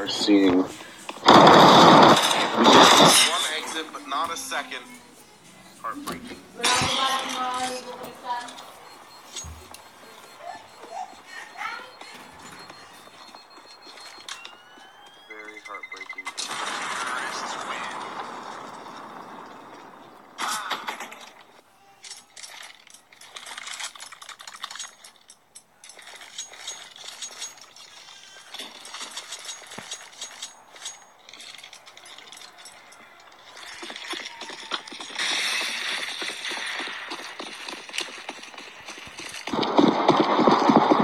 are seeing. We get one exit, but not a second. Heartbreaking. Very heartbreaking.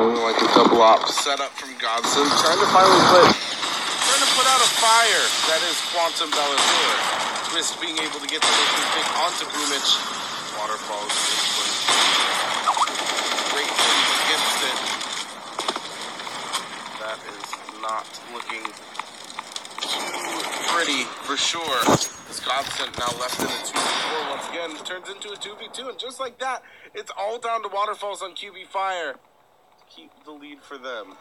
Like a double op setup from Godsent, trying to put out a fire. That is Quantum Bellator. Twist being able to get the making pick onto Boomich. Waterfalls great things against it. That is not looking too pretty for sure. This Godsent now left in a 2v4 once again, turns into a 2v2, and just like that, it's all down to Waterfalls on QB Fire. Keep the lead for them.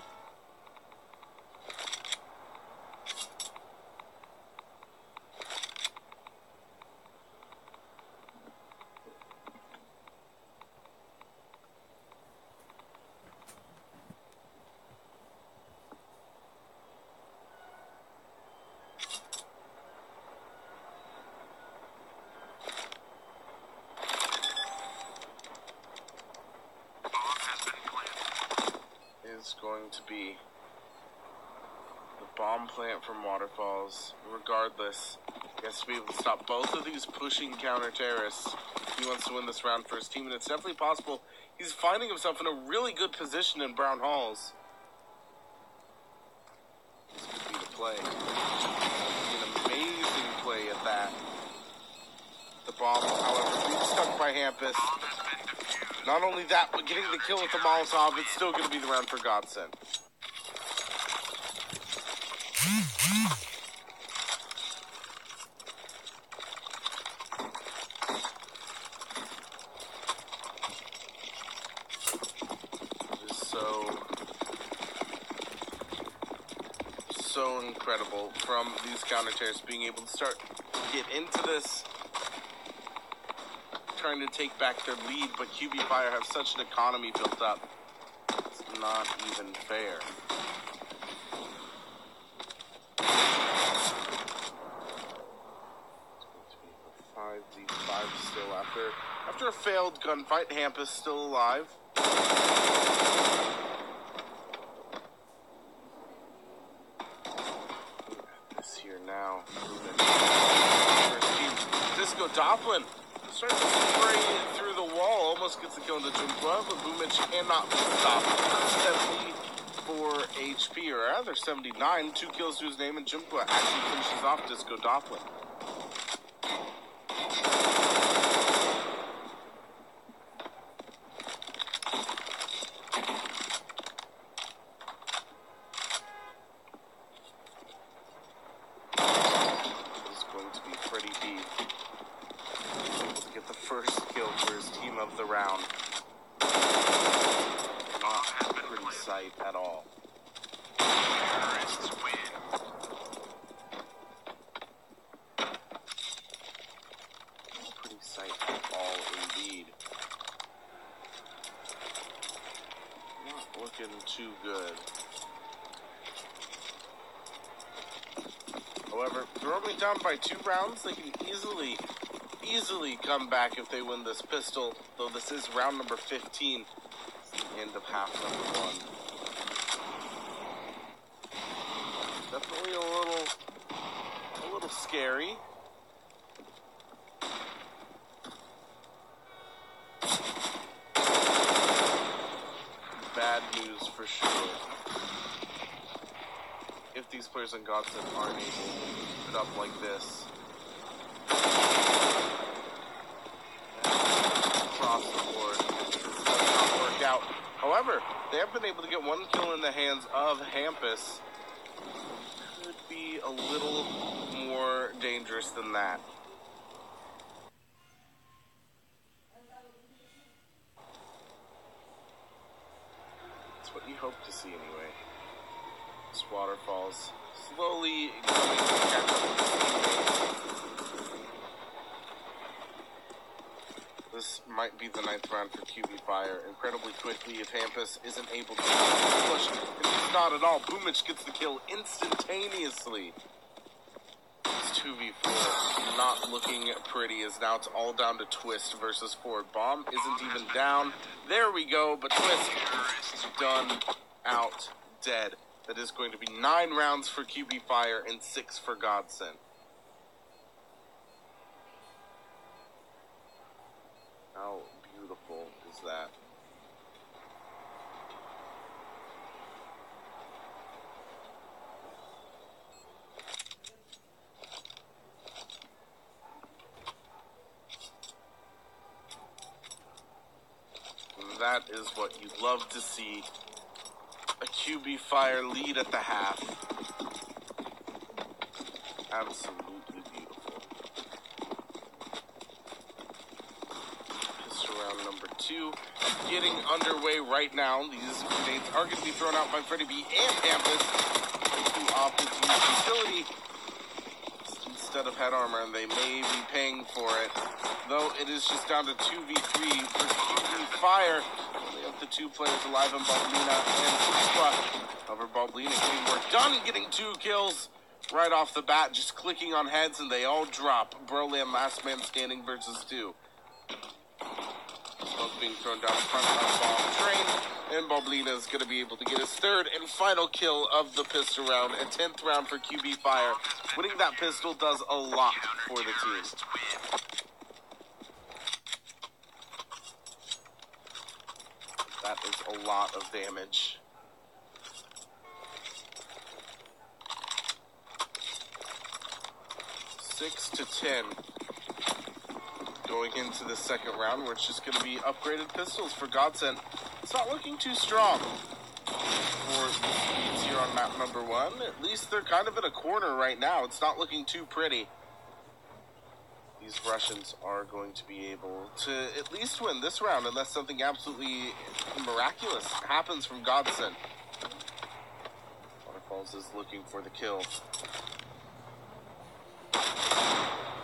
Is going to be the bomb plant from Waterfalls. Regardless, he has to be able to stop both of these pushing counter terrorists if he wants to win this round for his team, and it's definitely possible. He's finding himself in a really good position in Brown Halls. This could be the play. An amazing play at that. The bomb, however, being stuck by Hampus. Not only that, but getting the kill with the Molotov, it's still going to be the round for Godsent. It is so incredible from these counter-terrorists being able to start to get into this, trying to take back their lead, but QB Fire have such an economy built up. It's not even fair. It's going to be a 5v5 still after a failed gunfight. Hampus still alive. This here now. First team. Disco Doplin starts to spray through the wall, almost gets the kill into Jumqua, but Boomich cannot stop. 74 HP, or rather 79, 2 kills to his name, and Jumqua actually finishes off Disco Doplin. This is going to be pretty deep. Get the first kill for his team of the round. Not a pretty sight at all. Terrorists win. Pretty sight at all indeed. Not looking too good. However, they're only down by 2 rounds. They can easily come back if they win this pistol, though this is round number 15, end of half number 1. Definitely a little scary. Bad news for sure. If these players in Godsent aren't able to keep it up like this. Across the board, this does not work out. However, they have been able to get 1 kill in the hands of Hampus. Could be a little more dangerous than that. That's what you hope to see anyway. This waterfalls slowly coming to catch up with his teammates. This might be the 9th round for QB Fire. Incredibly quickly, if Hampus isn't able to push, and he's not at all. Boomich gets the kill instantaneously. It's 2v4, not looking pretty, as now it's all down to Twist versus Ford. Bomb isn't even down. There we go, but Twist is done out dead. That is going to be 9 rounds for QB Fire and 6 for Godsent. How beautiful is that? That is what you'd love to see. A QB Fire lead at the half. Absolutely beautiful. Pistol round number 2 getting underway right now. These grenades are going to be thrown out by Freddie B and Hampus, who opted to use utility instead of head armor, and they may be paying for it. Though it is just down to 2v3 for QB Fire. Only up to 2 players alive in Balblina and Fusqua. However, Balblina getting work done, getting 2 kills right off the bat, just clicking on heads, and they all drop. Broland last man standing versus 2. Smoke being thrown down in front of the bomb train, and Balblina is going to be able to get his 3rd and final kill of the pistol round, a 10th round for QB Fire. Winning that pistol does a lot for the team. That is a lot of damage. Six to 10 going into the 2nd round, where it's just going to be upgraded pistols for Godsent. It's not looking too strong for the Swedes here on map number 1. At least they're kind of in a corner right now. It's not looking too pretty. These Russians are going to be able to at least win this round, unless something absolutely miraculous happens from Godsent. Waterfalls is looking for the kill.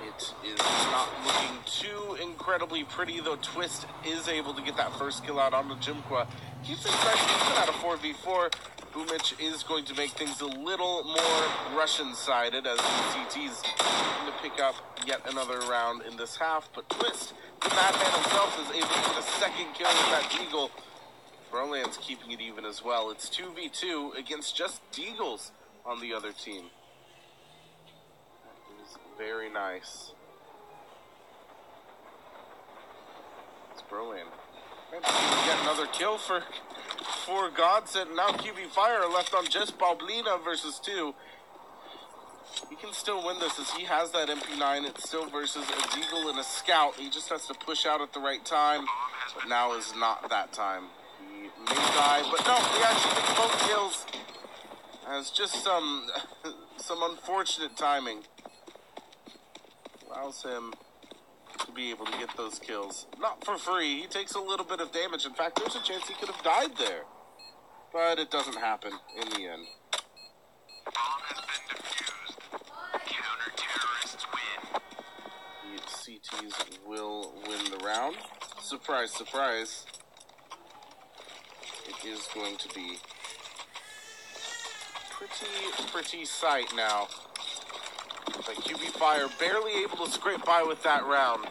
It is not looking too incredibly pretty, though Twist is able to get that first kill out on the Jimqua. Keeps it fresh even out of 4v4. Boomich is going to make things a little more Russian-sided, as the CT's going to pick up yet another round in this half. But Twist, the madman himself, is able to get a 2nd kill with that Deagle. Broland's keeping it even as well. It's 2v2 against just Deagles on the other team. That is very nice. It's Broland. Get another kill for Godsent. Now QB Fire are left on just Balblina versus 2. He can still win this, as he has that MP9. It's still versus a Deagle and a Scout. He just has to push out at the right time. But now is not that time. He may die, but no, he actually gets both kills. As just some unfortunate timing allows him to be able to get those kills. Not for free. He takes a little bit of damage. In fact, there's a chance he could have died there. But it doesn't happen in the end. Bomb has been defused. Counter-terrorists win. The CTs will win the round. Surprise, surprise. It is going to be pretty sight now. But QB Fire barely able to scrape by with that round.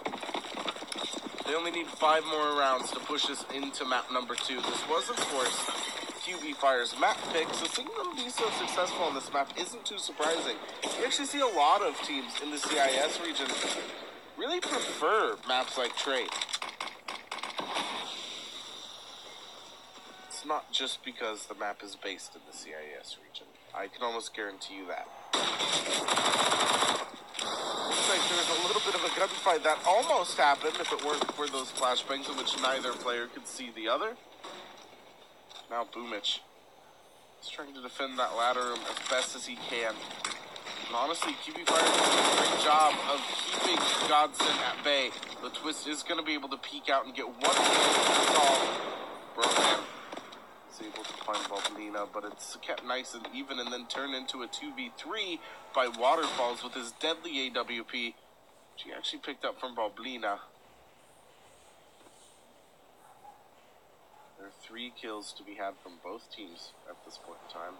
They only need 5 more rounds to push us into map number 2. This was, of course, QB Fire's map pick, so seeing them be so successful on this map isn't too surprising. You actually see a lot of teams in the CIS region really prefer maps like Trade. It's not just because the map is based in the CIS region. I can almost guarantee you that. Looks like there's a little bit of a gunfight that almost happened if it weren't for those flashbangs in which neither player could see the other. Now Boomich is trying to defend that ladder room as best as he can. And honestly, QB Fire does a great job of keeping Godsent at bay. The Twist is going to be able to peek out and get one kill. That's all. Broland is is able to find Boblina, but it's kept nice and even and then turned into a 2v3 by Waterfalls with his deadly AWP, which he actually picked up from Boblina. There are 3 kills to be had from both teams at this point in time.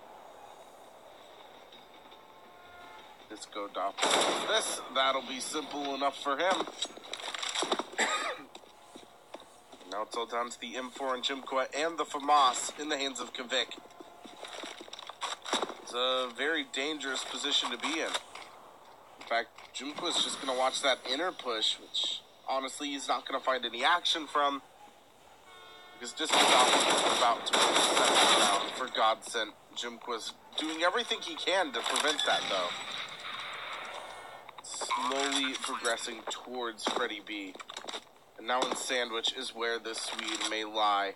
Disco.bet. That'll be simple enough for him. Now it's all down to the M4 and Jimqua and the FAMAS in the hands of Kvik. It's a very dangerous position to be in. In fact, Jimqua's just going to watch that inner push, which honestly he's not going to find any action from. Because Disco is about to win the second round for Godsent. Jimqua's doing everything he can to prevent that, though. Slowly progressing towards Freddy B. And now in Sandwich is where this Swede may lie.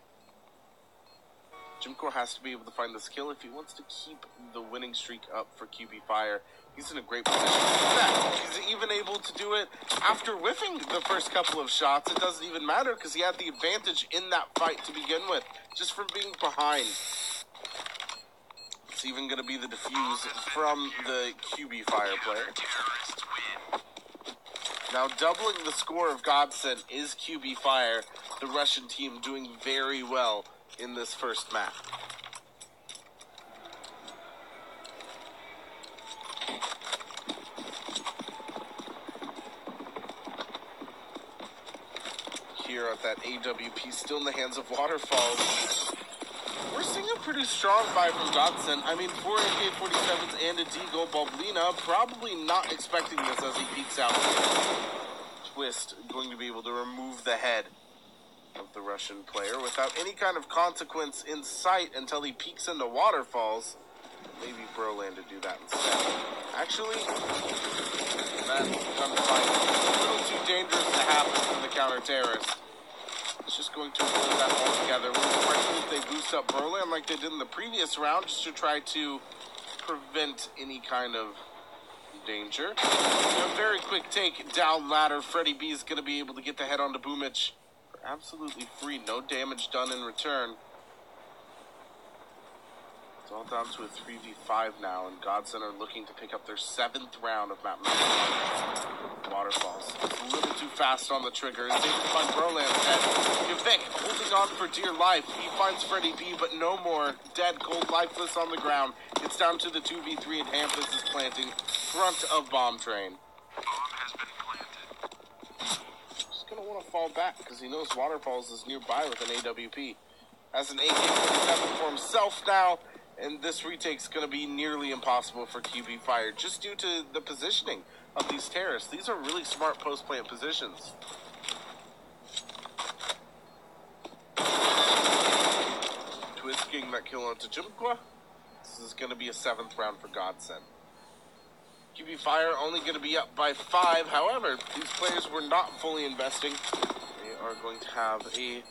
Jimqua has to be able to find this kill if he wants to keep the winning streak up for QB Fire. He's in a great position to do that. He's even able to do it after whiffing the first couple of shots. It doesn't even matter because he had the advantage in that fight to begin with, just from being behind. It's even going to be the defuse from the QB Fire player. Now doubling the score of Godsent is QB Fire, the Russian team doing very well in this first map. Here at that AWP, still in the hands of Waterfalls. We're seeing a pretty strong fight from Godsent. I mean, 4 AK-47s and a Deagle. Boblina probably not expecting this as he peeks out here. Twist going to be able to remove the head of the Russian player without any kind of consequence in sight until he peeks into Waterfalls. Maybe Broland to do that instead. Actually, that's a little too dangerous to happen for the counter-terrorist. It's just going to avoid that altogether. If they boost up Broland like they did in the previous round, just to try to prevent any kind of danger. A very quick take down ladder. Freddy B is going to be able to get the head onto Boomich. Absolutely free. No damage done in return. It's all down to a 3v5 now, and Godsent are looking to pick up their 7th round of map Waterfalls. It's a little too fast on the trigger. It's able to find Broland's head. Kvik holding on for dear life. He finds Freddy B, but no more. Dead, cold, lifeless on the ground. It's down to the 2v3, and Hampus is planting front of bomb train. Bomb has been planted. Just gonna want to fall back because he knows Waterfalls is nearby with an AWP. Has an AK-47 for himself now. And this retake's going to be nearly impossible for QB Fire, just due to the positioning of these terrorists. These are really smart post-plant positions. Twist getting that kill onto Jimqua. This is going to be a 7th round for Godsent. QB Fire only going to be up by 5. However, these players were not fully investing. They are going to have a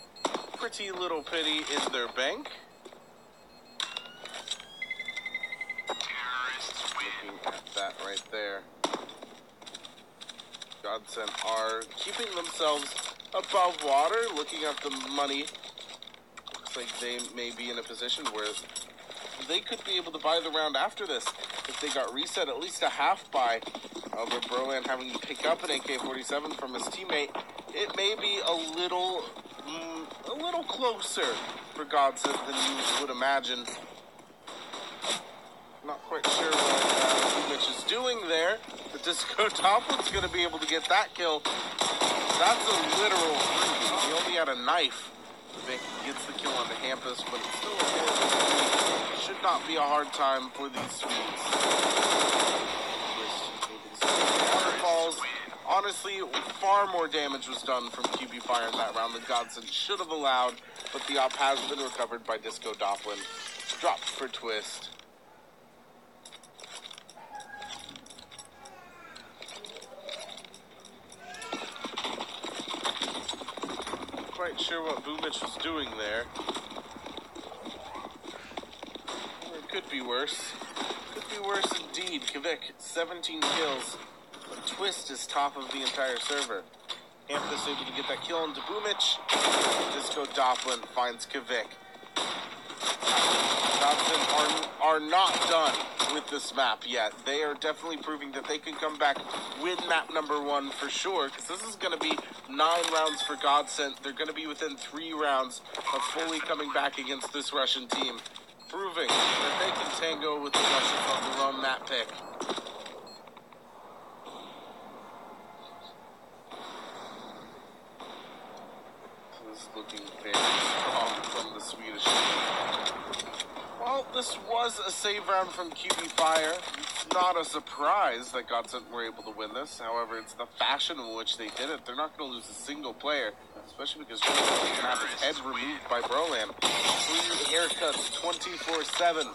pretty little pity in their bank. Looking at that right there. Godsent are keeping themselves above water, looking at the money. Looks like they may be in a position where they could be able to buy the round after this. If they got reset, at least a half buy. Over Broland having to pick up an AK-47 from his teammate, it may be a little closer for Godsent than you would imagine. Not quite sure what Mitch is doing there. But Disco Toplin's going to be able to get that kill. That's a literal freebie. He only had a knife. Vic gets the kill on the Hampus, but it's still a horrible. Should not be a hard time for these Swedes. Waterfalls. Honestly, far more damage was done from QB Fire in that round than Godsent should have allowed, but the op has been recovered by Disco Doplin. Dropped for Twist. Quite sure what Boomich was doing there. Or it could be worse. Could be worse indeed. Kvik, 17 kills. But Twist is top of the entire server. Hampus able to get that kill into Boomich. Disco Doplin finds Kvik. Godsent are not done with this map yet. They are definitely proving that they can come back, win map number 1 for sure, because this is going to be 9 rounds for Godsent. They're going to be within 3 rounds of fully coming back against this Russian team, proving that they can tango with the Russians on their own map pick. This is looking very strong from the Swedish team. Well, this was a save round from QB Fire. It's not a surprise that Godsent were able to win this. However, it's the fashion in which they did it. They're not going to lose a single player, especially because Jones is going to have his head removed by Brolan. 3 haircuts, 24/7.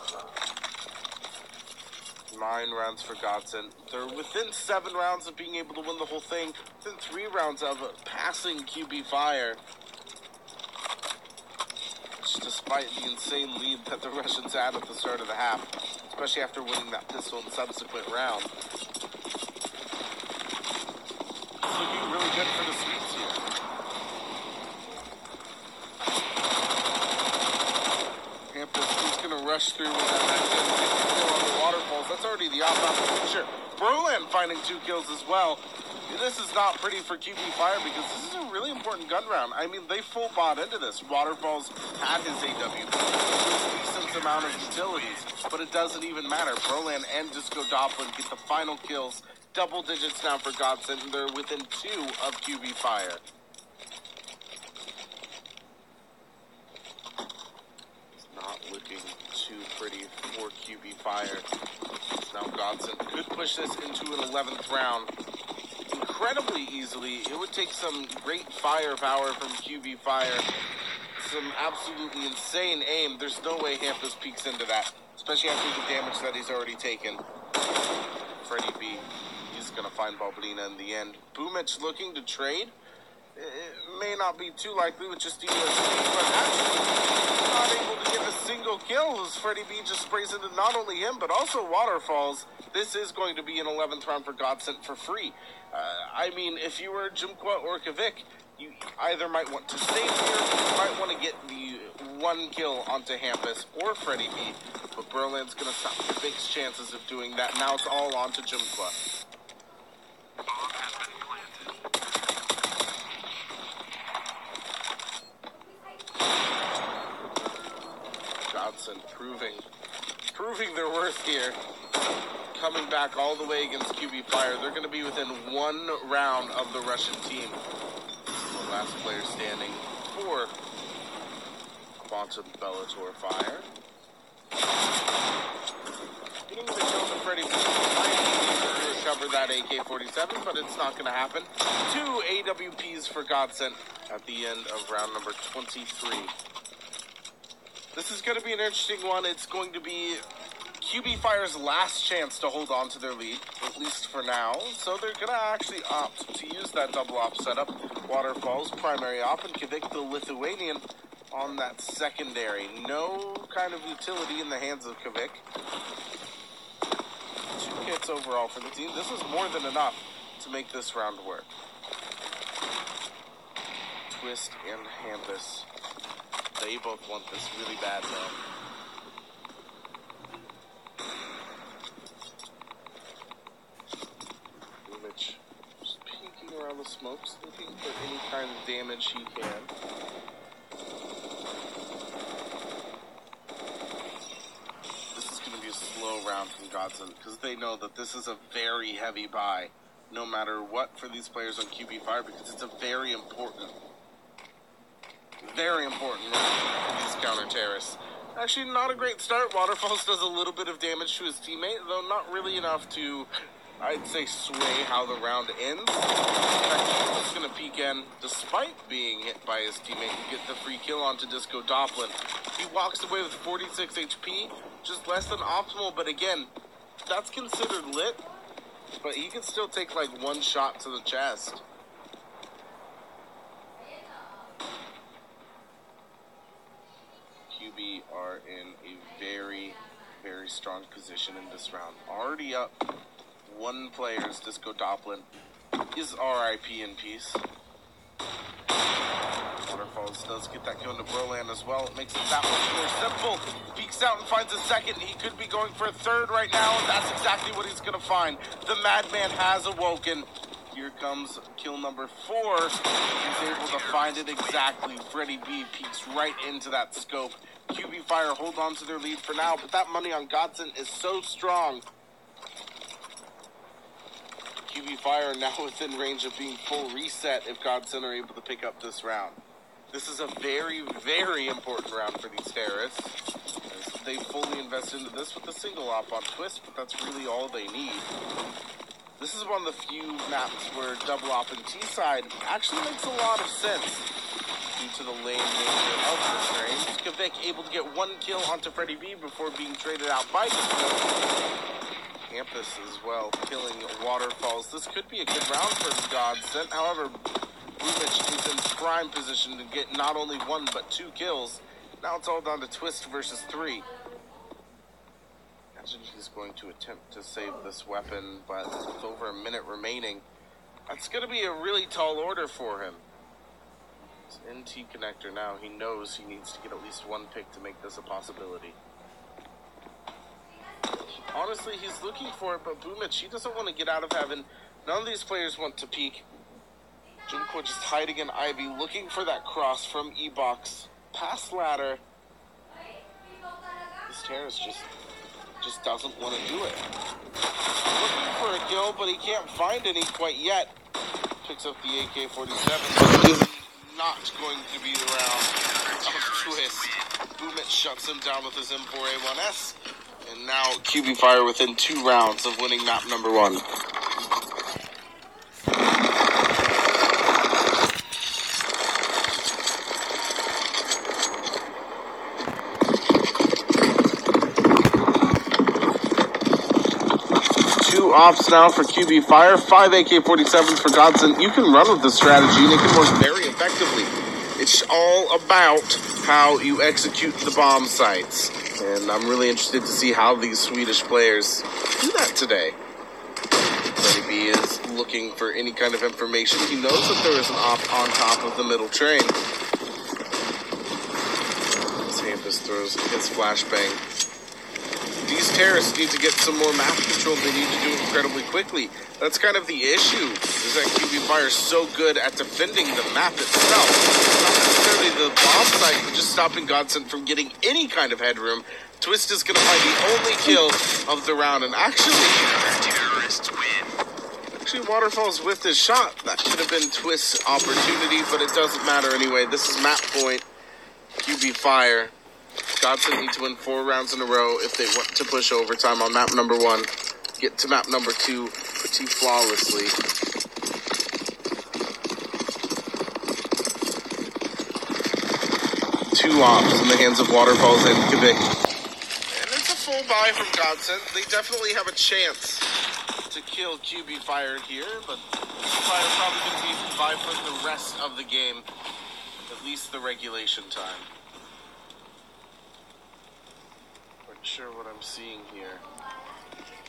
9 rounds for Godsent. They're within 7 rounds of being able to win the whole thing. Within 3 rounds of passing QB Fire. Despite the insane lead that the Russians had at the start of the half, especially after winning that pistol in subsequent round. It's looking really good for the Swedes here. Hampus is going to rush through with that on the waterfalls. That's already the off-off picture. Brolan finding 2 kills as well. This is not pretty for QB Fire because this is a really important gun round. I mean, they full bought into this. Waterfalls had his AWP. A decent amount of utilities, but it doesn't even matter. Brolan and Disco Doplin get the final kills. Double digits now for Godsent, and they're within 2 of QB Fire. It's not looking too pretty for QB Fire. Now Godsent could push this into an 11th round incredibly easily. It would take some great firepower from QB Fire, some absolutely insane aim. There's no way Hampus peeks into that, especially after the damage that he's already taken. Freddie B, he's going to find Boblina in the end. Boomich looking to trade. It may not be too likely with just ESP, but actually not able to get a single kill as Freddie B just sprays into not only him, but also Waterfalls. This is going to be an 11th round for Godsent for free. I mean, if you were Jumqua or Kavik, you either might want to stay here, or you might want to get the 1 kill onto Hampus or Freddie B, but Berlin's going to stop Kavik's chances of doing that. Now it's all on to Jumqua. Bomb has been planted. Godsent proving their worth here. Coming back all the way against QB Fire. They're going to be within 1 round of the Russian team. The last player standing for Quantum Bellator Fire. Getting the kill to Freddie B. To recover that AK-47, but it's not going to happen. 2 AWPs for Godsent at the end of round number 23. This is going to be an interesting one. It's going to be QB Fire's last chance to hold on to their lead, at least for now. So they're going to actually opt to use that double op setup. Waterfalls, primary op, and Kavik the Lithuanian on that secondary. No kind of utility in the hands of Kavik. 2 hits overall for the team. This is more than enough to make this round work. Twist and Hampus. They both want this really bad, though. Just peeking around the smokes, looking for any kind of damage he can. This is going to be a slow round from Godsent because they know that this is a very heavy buy, no matter what, for these players on QB Fire, because it's a very important round for these counter-terrorists. Actually, not a great start. Waterfalls does a little bit of damage to his teammate, though not really enough to, I'd say, sway how the round ends. In fact, he's going to peek in, despite being hit by his teammate, and get the free kill onto Disco Doplin. He walks away with 46 HP, just less than optimal, but again, that's considered lit, but he can still take like 1 shot to the chest. QB are in a very, very strong position in this round. Already up 1 player's Disco Doplin is RIP in peace. Waterfalls Waterfalls does get that kill into Broland as well. It makes it that much more simple. Peeks out and finds a second. He could be going for a third right now, and that's exactly what he's going to find. The madman has awoken. Here comes kill number 4. He's able to find it exactly. Freddy B peeks right into that scope. QB Fire hold on to their lead for now, but that money on Godsent is so strong. QB Fire now within range of being full reset if Godsent are able to pick up this round. This is a very, very important round for these terrorists. They fully invest into this with a single op on Twist, but that's really all they need. This is one of the few maps where double op and T-side actually makes a lot of sense due to the lane nature of this range. Kvik able to get 1 kill onto Freddy B before being traded out by Campus as well, killing Waterfalls. This could be a good round for Godsent. However, Bumich is in prime position to get not only 1 but 2 kills. Now it's all down to Twist versus 3. Imagine he's going to attempt to save this weapon, but with over a minute remaining, that's going to be a really tall order for him. It's NT connector now. He knows he needs to get at least 1 pick to make this a possibility. Honestly, he's looking for it, but Bumich, he doesn't want to get out of heaven. None of these players want to peek. Junko just hiding in Ivy, looking for that cross from E-Box. Past ladder. This terrorist just doesn't want to do it. Looking for a kill, but he can't find any quite yet. Picks up the AK-47. This is not going to be the round of Twist. Bumich shuts him down with his M4A1S. And now QB Fire within 2 rounds of winning map number 1. Two ops now for QB Fire, 5 AK-47s for Godsent. You can run with this strategy and it can work very effectively. It's all about how you execute the bomb sites. And I'm really interested to see how these Swedish players do that today. Freddy B is looking for any kind of information. He knows that there is an op on top of the middle train. Campus throws his flashbang. These terrorists need to get some more map control. They need to do it incredibly quickly. That's kind of the issue, is that QB Fire is so good at defending the map itself. Not necessarily the bomb site, but just stopping Godsent from getting any kind of headroom. Twist is going to find the only kill of the round, and actually Waterfalls whiffed his shot. That could have been Twist's opportunity, but it doesn't matter anyway. This is map point. QB Fire. Godsent need to win 4 rounds in a row if they want to push overtime on map number 1. Get to map number 2 pretty flawlessly. Two ops in the hands of Waterfalls and Kvik. And it's a full buy from Godsent. They definitely have a chance to kill QB Fire here, but QB Fire probably going to be by for the rest of the game. At least the regulation time. Sure what I'm seeing here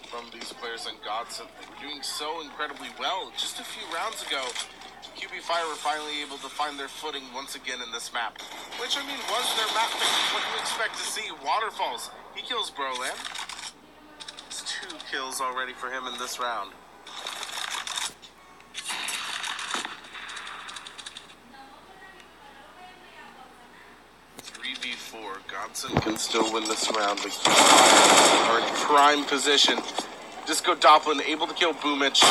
from these players on Godsent. They were doing so incredibly well. Just a few rounds ago, QB Fire were finally able to find their footing once again in this map. Which, I mean, was their map pick. What do you expect to see? Waterfalls. He kills Broland. It's 2 kills already for him in this round. 3v4. Godsent can still win this round, but are in prime position. Disco Doppelin able to kill Bumich.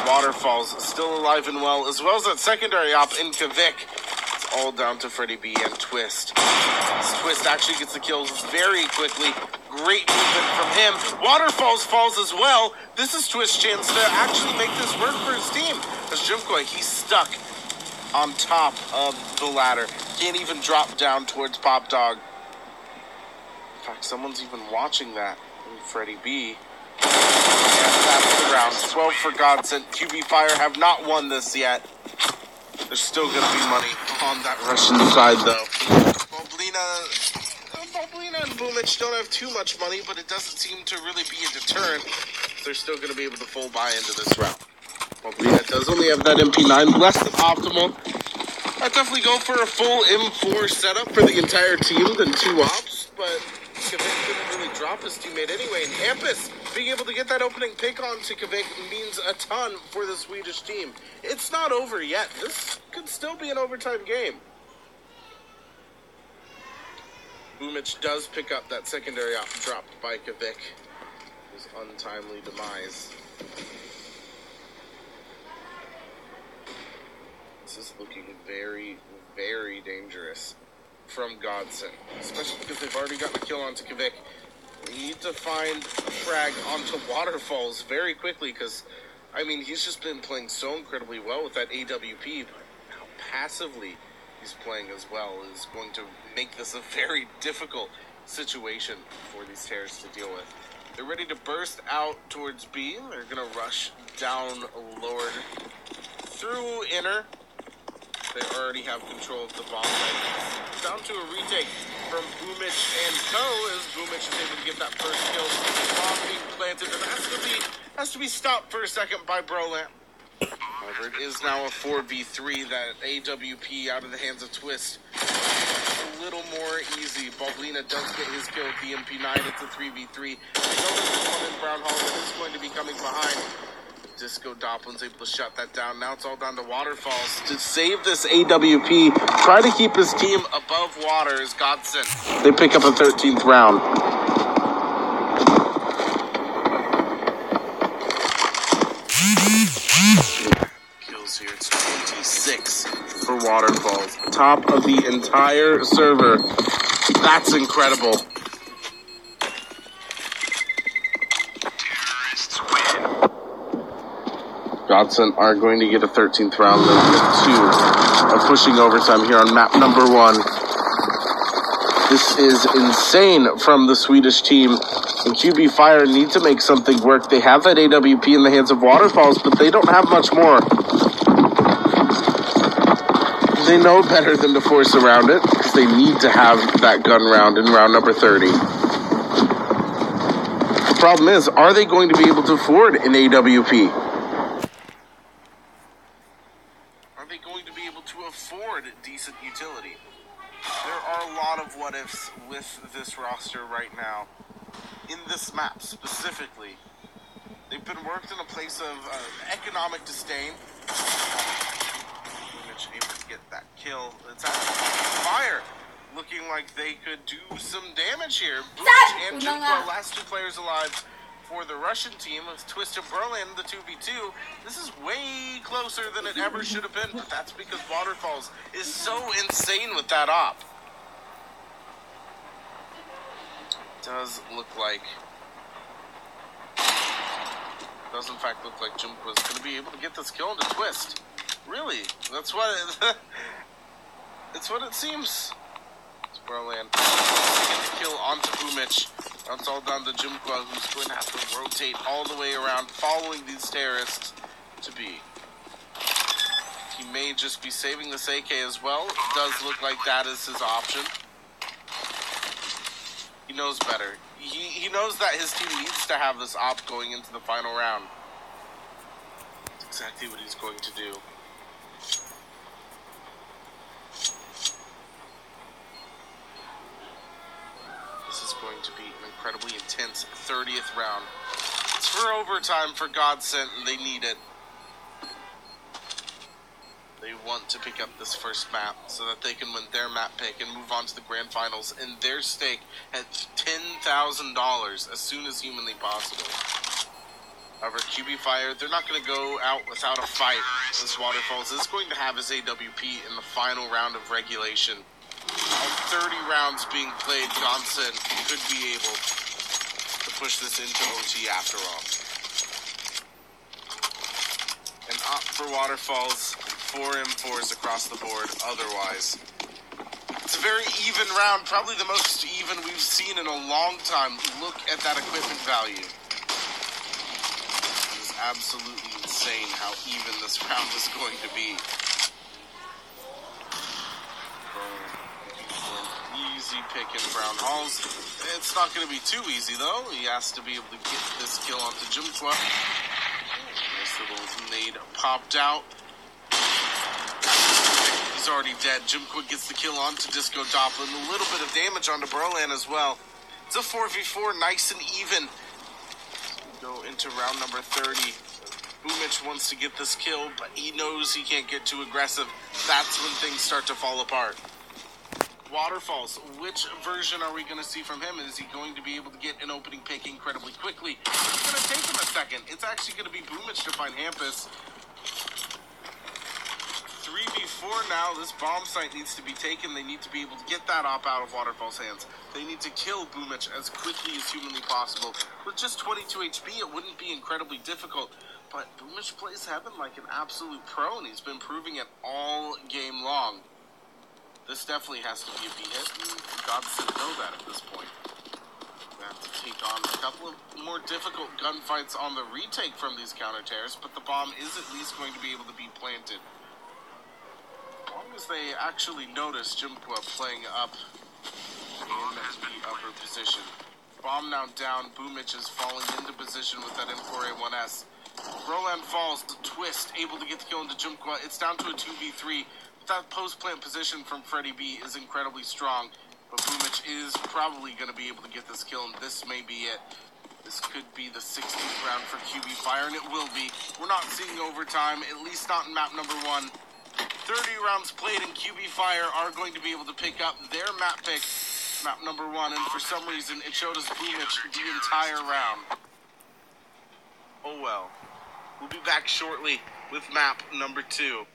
Waterfalls still alive and well, as well as that secondary op in Kvik. It's all down to Freddy B and Twist. Twist actually gets the kills very quickly. Great movement from him. Waterfalls falls as well. This is Twist's chance to actually make this work for his team. As Jumkoi, he's stuck on top of the ladder. Can't even drop down towards Pop Dog. In fact, someone's even watching that. Freddy B. And that's the round. 12 for Godsent. QB Fire have not won this yet. There's still going to be money on that Russian side, though. Boblina and Bumich don't have too much money, but it doesn't seem to really be a deterrent. They're still going to be able to full buy into this round. Boblina does only have that MP9, less than optimal. I'd definitely go for a full M4 setup for the entire team than 2 ops, but Kvik didn't really drop his teammate anyway. And Hampus being able to get that opening pick onto Kvik means a ton for the Swedish team. It's not over yet. This could still be an overtime game. Boomic does pick up that secondary op dropped by Kvik. His untimely demise. This is looking very, very dangerous from Godsent, especially because they've already gotten a kill onto Kvik. They need to find a frag onto Waterfalls very quickly because, I mean, he's just been playing so incredibly well with that AWP, but how passively he's playing as well is going to make this a very difficult situation for these Terrors to deal with. They're ready to burst out towards B. They're going to rush down lower through inner. They already have control of the bomb. Down to a retake from Boomic and Co. as Boomic is able to get that first kill. Bomb being planted, and has to be stopped for a second by Broland. However, it is now a 4v3. That AWP out of the hands of Twist. A little more easy. Balblina does get his kill with the MP9. It's a 3v3. We know that this one in Brown Hall is going to be coming behind. Disco Doplin's able to shut that down. Now it's all down to Waterfalls to save this AWP. Try to keep his team above water as Godsent. They pick up a 13th round. Kills here. It's 26 for Waterfalls. Top of the entire server. That's incredible. Godsent are going to get a 13th round. They'll get 2 of pushing overtime here on map number 1. This is insane from the Swedish team. And QB Fire need to make something work. They have that AWP in the hands of Waterfalls, but they don't have much more. They know better than to force around it, because they need to have that gun round in round number 30. The problem is, are they going to be able to afford an AWP? Afford decent utility? There are a lot of what ifs with this roster right now. In this map specifically, they've been worked in a place of economic disdain. Able to get that kill. It's actually Fire looking like they could do some damage here. Boomic and Jukwa, last 2 players alive for the Russian team of Twist and Berlin, the 2v2. This is way closer than it ever should have been, but that's because Waterfalls is so insane with that op. Does in fact look like Jump was going to be able to get this kill into Twist. Really? That's what it seems. It's Berlin. Get the kill onto Boomic. That's all down to Jumqua, who's going to have to rotate all the way around, following these terrorists to B. He may just be saving this AK as well. It does look like that is his option. He knows better. He knows that his team needs to have this op going into the final round. That's exactly what he's going to do. This is going to be an incredibly intense 30th round. It's for overtime for Godsent, and they need it. They want to pick up this first map so that they can win their map pick and move on to the grand finals and their stake at $10,000 as soon as humanly possible. However, QB Fire, they're not going to go out without a fight. This Waterfalls is going to have his AWP in the final round of regulation. All 30 rounds being played, Godsent could be able to push this into OT after all. And up for Waterfalls, 4 M4s across the board otherwise. It's a very even round, probably the most even we've seen in a long time. Look at that equipment value. It is absolutely insane how even this round is going to be. Easy pick in Brown Halls. It's not going to be too easy though. He has to be able to get this kill onto Jumqua. Nice little nade popped out. He's already dead. Jimqua gets the kill onto Disco Doppler. A little bit of damage onto Berlan as well. It's a 4v4, nice and even. Go into round number 30. Boomich wants to get this kill, but he knows he can't get too aggressive. That's when things start to fall apart. Waterfalls, which version are we going to see from him? Is he going to be able to get an opening pick incredibly quickly? It's going to take him a second. It's actually going to be Boomich to find Hampus. 3v4 now. This bomb site needs to be taken. They need to be able to get that op out of Waterfall's hands. They need to kill Boomich as quickly as humanly possible. With just 22 HP, it wouldn't be incredibly difficult. But Boomich plays Heaven like an absolute pro, and he's been proving it all game long. This definitely has to be a B-hit, and Godsent know that at this point. They have to take on a couple of more difficult gunfights on the retake from these counter-tears, but the bomb is at least going to be able to be planted. As long as they actually notice Jimqua playing up in the upper position. Bomb now down, Boomich is falling into position with that M4A1S. Roland falls, twist, able to get the kill into Jimqua. It's down to a 2v3. That post-plant position from Freddy B is incredibly strong, but Boomich is probably going to be able to get this kill, and this may be it. This could be the 16th round for QB Fire, and it will be. We're not seeing overtime, at least not in map number 1. 30 rounds played, and QB Fire are going to be able to pick up their map pick, map number 1, and for some reason it showed us Boomich the entire round. Oh well. We'll be back shortly with map number 2.